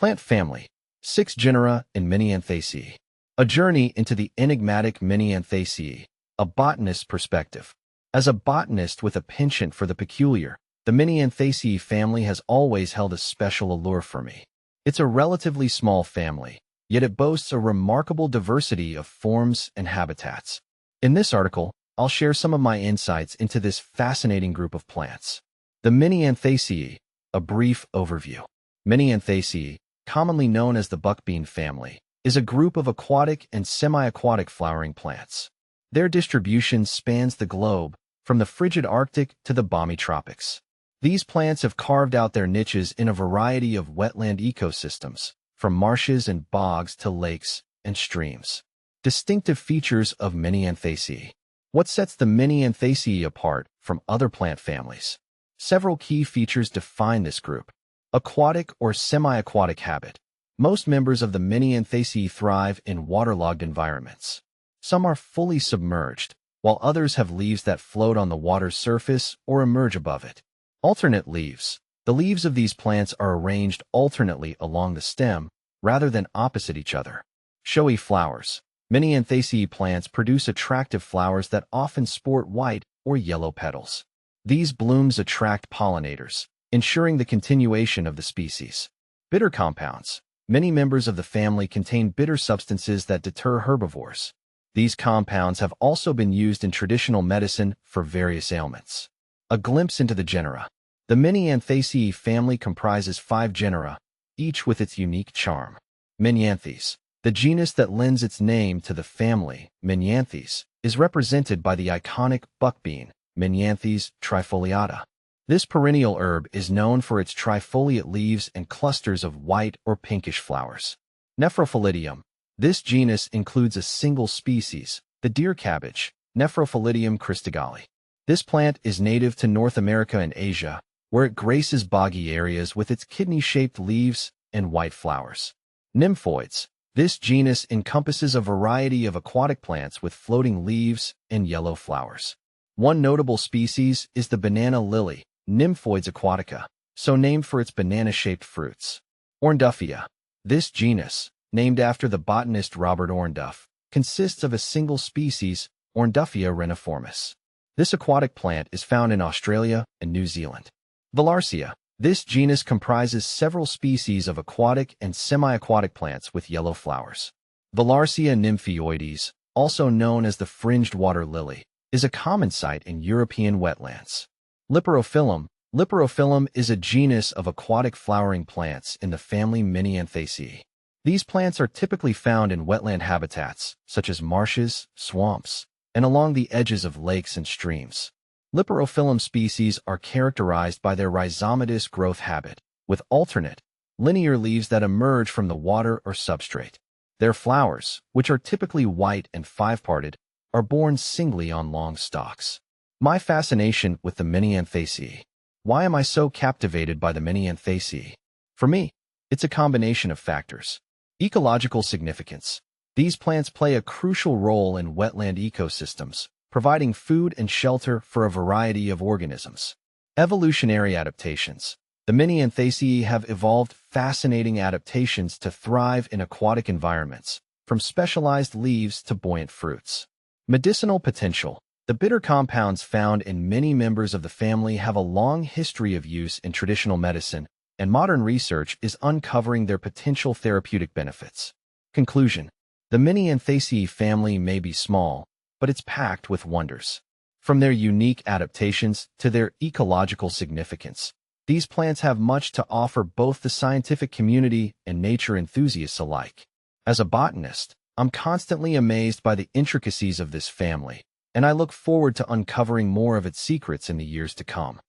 Plant family, 6 genera in Menyanthaceae. A journey into the enigmatic Menyanthaceae, a botanist's perspective. As a botanist with a penchant for the peculiar, the Menyanthaceae family has always held a special allure for me. It's a relatively small family, yet it boasts a remarkable diversity of forms and habitats. In this article, I'll share some of my insights into this fascinating group of plants. The Menyanthaceae, a brief overview. Menyanthaceae, commonly known as the buckbean family, is a group of aquatic and semi-aquatic flowering plants. Their distribution spans the globe, from the frigid Arctic to the balmy tropics. These plants have carved out their niches in a variety of wetland ecosystems, from marshes and bogs to lakes and streams. Distinctive features of Menyanthaceae. What sets the Menyanthaceae apart from other plant families? Several key features define this group. Aquatic or semi-aquatic habit. Most members of the Menyanthaceae thrive in waterlogged environments. Some are fully submerged, while others have leaves that float on the water's surface or emerge above it. Alternate leaves. The leaves of these plants are arranged alternately along the stem, rather than opposite each other. Showy flowers. Menyanthaceae plants produce attractive flowers that often sport white or yellow petals. These blooms attract pollinators, ensuring the continuation of the species. Bitter compounds. Many members of the family contain bitter substances that deter herbivores. These compounds have also been used in traditional medicine for various ailments. A glimpse into the genera. The Menyanthaceae family comprises 5 genera, each with its unique charm. Menyanthes. The genus that lends its name to the family, Menyanthes, is represented by the iconic buckbean, Menyanthes trifoliata. This perennial herb is known for its trifoliate leaves and clusters of white or pinkish flowers. Nephrophilidium. This genus includes a single species, the deer cabbage, Nephrophilidium christogalli. This plant is native to North America and Asia, where it graces boggy areas with its kidney-shaped leaves and white flowers. Nymphoids. This genus encompasses a variety of aquatic plants with floating leaves and yellow flowers. One notable species is the banana lily, Nymphoids aquatica, so named for its banana-shaped fruits. Ornduffia. This genus, named after the botanist Robert Ornduff, consists of a single species, Ornduffia reniformis. This aquatic plant is found in Australia and New Zealand. Valarcia. This genus comprises several species of aquatic and semi-aquatic plants with yellow flowers. Valarcia nymphoides, also known as the fringed water lily, is a common sight in European wetlands. Liporophyllum. Liporophyllum is a genus of aquatic flowering plants in the family Menyanthaceae. These plants are typically found in wetland habitats, such as marshes, swamps, and along the edges of lakes and streams. Liporophyllum species are characterized by their rhizomatous growth habit, with alternate, linear leaves that emerge from the water or substrate. Their flowers, which are typically white and 5-parted, are borne singly on long stalks. My fascination with the Menyanthaceae. Why am I so captivated by the Menyanthaceae? For me, it's a combination of factors. Ecological significance. These plants play a crucial role in wetland ecosystems, providing food and shelter for a variety of organisms. Evolutionary adaptations. The Menyanthaceae have evolved fascinating adaptations to thrive in aquatic environments, from specialized leaves to buoyant fruits. Medicinal potential. The bitter compounds found in many members of the family have a long history of use in traditional medicine, and modern research is uncovering their potential therapeutic benefits. Conclusion. The Menyanthaceae family may be small, but it's packed with wonders. From their unique adaptations to their ecological significance, these plants have much to offer both the scientific community and nature enthusiasts alike. As a botanist, I'm constantly amazed by the intricacies of this family, and I look forward to uncovering more of its secrets in the years to come.